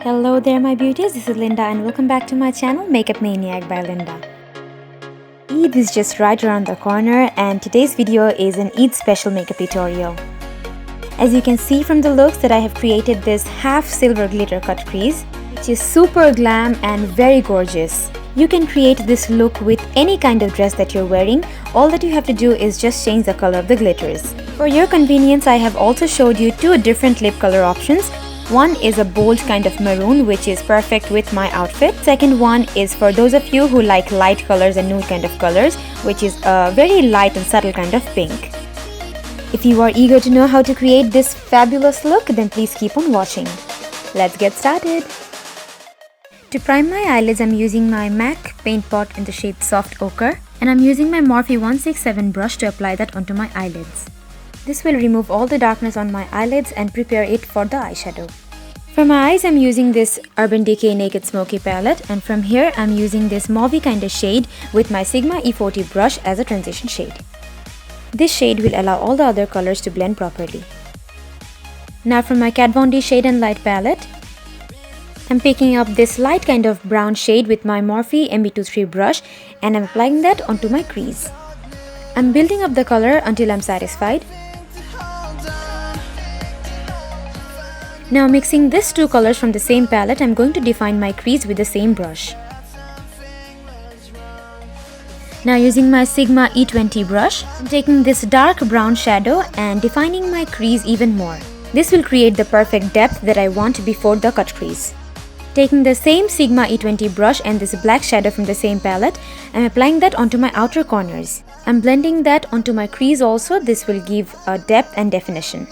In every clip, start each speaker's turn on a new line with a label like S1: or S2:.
S1: Hello there my beauties, this is Linda and welcome back to my channel Makeup Maniac by Linda. Eid is just right around the corner and today's video is an Eid special makeup tutorial. As you can see from the looks that I have created this half silver glitter cut crease, which is super glam and very gorgeous. You can create this look with any kind of dress that you're wearing. All that you have to do is just change the color of the glitters. For your convenience, I have also showed you two different lip color options. One is a bold kind of maroon, which is perfect with my outfit. Second one is for those of you who like light colors and nude kind of colors, which is a very light and subtle kind of pink. If you are eager to know how to create this fabulous look, then please keep on watching. Let's get started. To prime my eyelids, I'm using my MAC paint pot in the shade Soft Ochre, and I'm using my Morphe 167 brush to apply that onto my eyelids. This will remove all the darkness on my eyelids and prepare it for the eyeshadow. For my eyes, I'm using this Urban Decay Naked Smoky palette, and from here I'm using this mauve kind of shade with my Sigma E40 brush as a transition shade. This shade will allow all the other colors to blend properly. Now from my Kat Von D Shade and Light palette, I'm picking up this light kind of brown shade with my Morphe MB23 brush and I'm applying that onto my crease. I'm building up the color until I'm satisfied. Now mixing these two colors from the same palette, I'm going to define my crease with the same brush. Now using my Sigma E20 brush, I'm taking this dark brown shadow and defining my crease even more. This will create the perfect depth that I want before the cut crease. Taking the same Sigma E20 brush and this black shadow from the same palette, I'm applying that onto my outer corners. I'm blending that onto my crease also. This will give a depth and definition.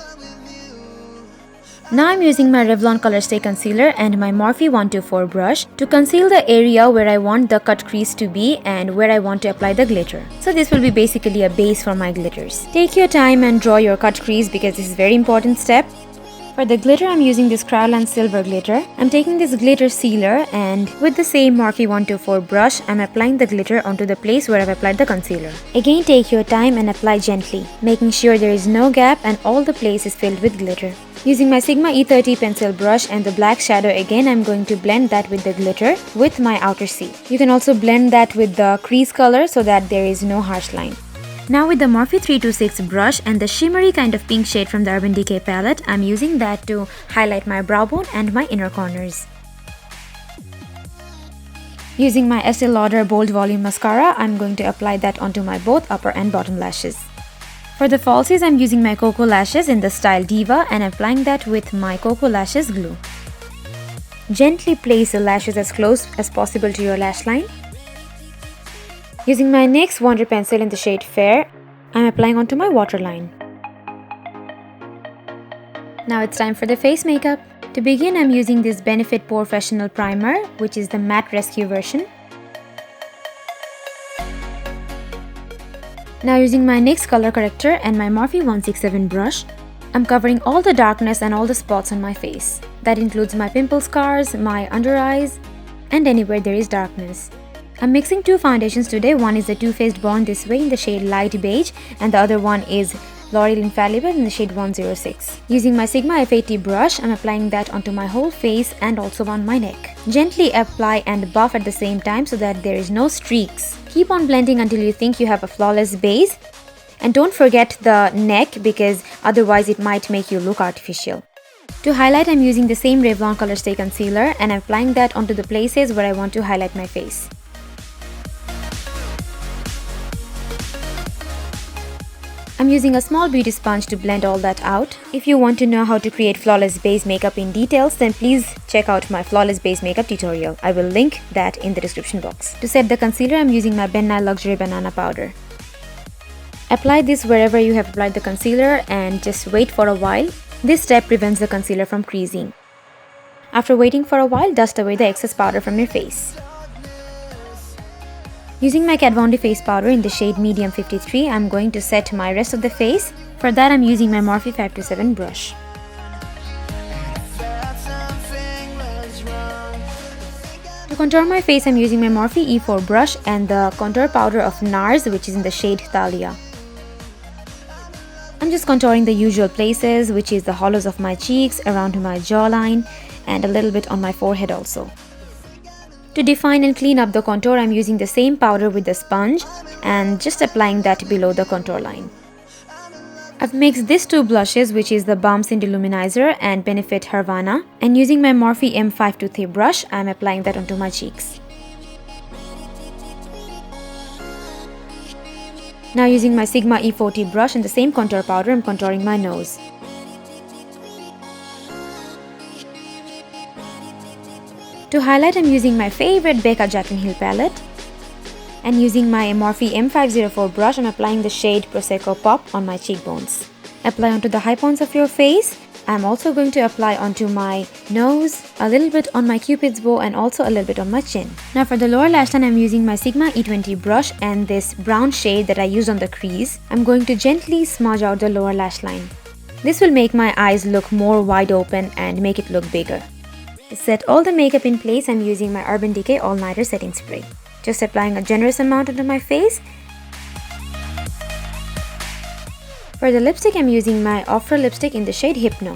S1: Now I'm using my Revlon Color Stay Concealer and my Morphe 124 brush to conceal the area where I want the cut crease to be and where I want to apply the glitter. So this will be basically a base for my glitters. Take your time and draw your cut crease because this is a very important step. For the glitter, I'm using this Kryolan Silver glitter. I'm taking this glitter sealer and with the same Morphe 124 brush, I'm applying the glitter onto the place where I've applied the concealer. Again, take your time and apply gently, making sure there is no gap and all the place is filled with glitter. Using my Sigma E30 pencil brush and the black shadow again, I'm going to blend that with the glitter with my outer C. You can also blend that with the crease color so that there is no harsh line. Now with the Morphe 326 brush and the shimmery kind of pink shade from the Urban Decay palette, I'm using that to highlight my brow bone and my inner corners. Using my Estee Lauder Bold Volume Mascara, I'm going to apply that onto my both upper and bottom lashes. For the falsies, I'm using my Koko Lashes in the style DIVA and applying that with my Koko Lashes glue. Gently place the lashes as close as possible to your lash line. Using my NYX Wonder Pencil in the shade Fair, I'm applying onto my waterline. Now it's time for the face makeup. To begin, I'm using this Benefit Professional Primer, which is the Matte Rescue version. Now using my NYX Color Corrector and my Morphe 167 brush, I'm covering all the darkness and all the spots on my face. That includes my pimple scars, my under eyes, and anywhere there is darkness. I'm mixing two foundations today. One is the Too Faced Born This Way in the shade Light Beige and the other one is Loreal Infallible in the shade 106. Using my Sigma F80 brush, I'm applying that onto my whole face and also on my neck. Gently apply and buff at the same time so that there is no streaks. Keep on blending until you think you have a flawless base. And don't forget the neck because otherwise it might make you look artificial. To highlight, I'm using the same Revlon Color Stay Concealer and I'm applying that onto the places where I want to highlight my face. I'm using a small beauty sponge to blend all that out. If you want to know how to create flawless base makeup in details, then please check out my flawless base makeup tutorial. I will link that in the description box. To set the concealer, I'm using my Nye Luxury banana powder. Apply this wherever you have applied the concealer and just wait for a while. This step prevents the concealer from creasing. After waiting for a while, dust away the excess powder from your face. Using my Kat Von D face powder in the shade Medium 53, I'm going to set my rest of the face. For that, I'm using my Morphe 527 brush. To contour my face, I'm using my Morphe E4 brush and the contour powder of Nars, which is in the shade Talia. I'm just contouring the usual places, which is the hollows of my cheeks, around my jawline, and a little bit on my forehead also. To define and clean up the contour, I'm using the same powder with the sponge and just applying that below the contour line. I've mixed these two blushes, which is the Balm Cindy Luminizer and Benefit Hervana, and using my Morphe M523 brush, I'm applying that onto my cheeks. Now using my Sigma E40 brush and the same contour powder, I'm contouring my nose. To highlight, I'm using my favorite Becca Jaclyn Hill palette. And using my Morphe M504 brush, I'm applying the shade Prosecco Pop on my cheekbones. Apply onto the high points of your face. I'm also going to apply onto my nose, a little bit on my cupid's bow, and also a little bit on my chin. Now for the lower lash line, I'm using my Sigma E20 brush and this brown shade that I used on the crease. I'm going to gently smudge out the lower lash line. This will make my eyes look more wide open and make it look bigger. To set all the makeup in place, I'm using my Urban Decay All Nighter Setting Spray. Just applying a generous amount onto my face. For the lipstick, I'm using my Ochre lipstick in the shade Hypno.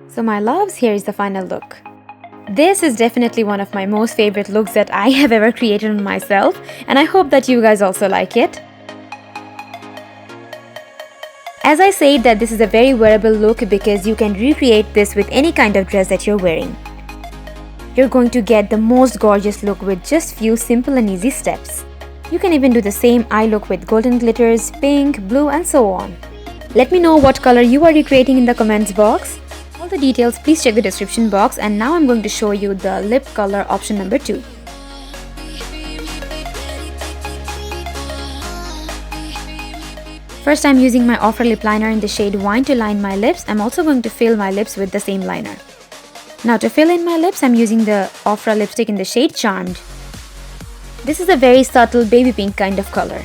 S1: So my loves, here is the final look. This is definitely one of my most favorite looks that I have ever created on myself, and I hope that you guys also like it. As I said that this is a very wearable look because you can recreate this with any kind of dress that you're wearing. You're going to get the most gorgeous look with just few simple and easy steps. You can even do the same eye look with golden glitters, pink, blue, and so on. Let me know what color you are recreating in the comments box. All the details, please check the description box, and now I'm going to show you the lip color option number 2. First, I'm using my Ochre lip liner in the shade Wine to line my lips. I'm also going to fill my lips with the same liner. Now to fill in my lips, I'm using the Ochre lipstick in the shade Charmed. This is a very subtle baby pink kind of color.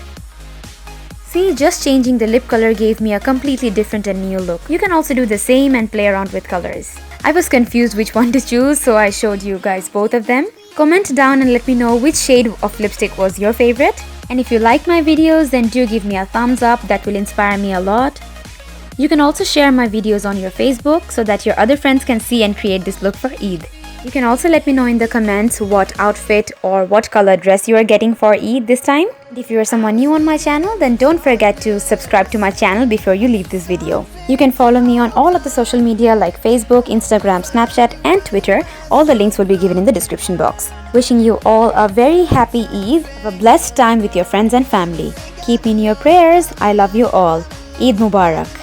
S1: See, just changing the lip color gave me a completely different and new look. You can also do the same and play around with colors. I was confused which one to choose, so I showed you guys both of them. Comment down and let me know which shade of lipstick was your favorite. And if you like my videos, then do give me a thumbs up, that will inspire me a lot. You can also share my videos on your Facebook so that your other friends can see and create this look for Eid. You can also let me know in the comments what outfit or what color dress you are getting for Eid this time. And if you are someone new on my channel, then don't forget to subscribe to my channel before you leave this video. You can follow me on all of the social media like Facebook, Instagram, Snapchat, and Twitter. All the links will be given in the description box. Wishing you all a very happy Eid, have a blessed time with your friends and family. Keep me in your prayers. I love you all. Eid Mubarak.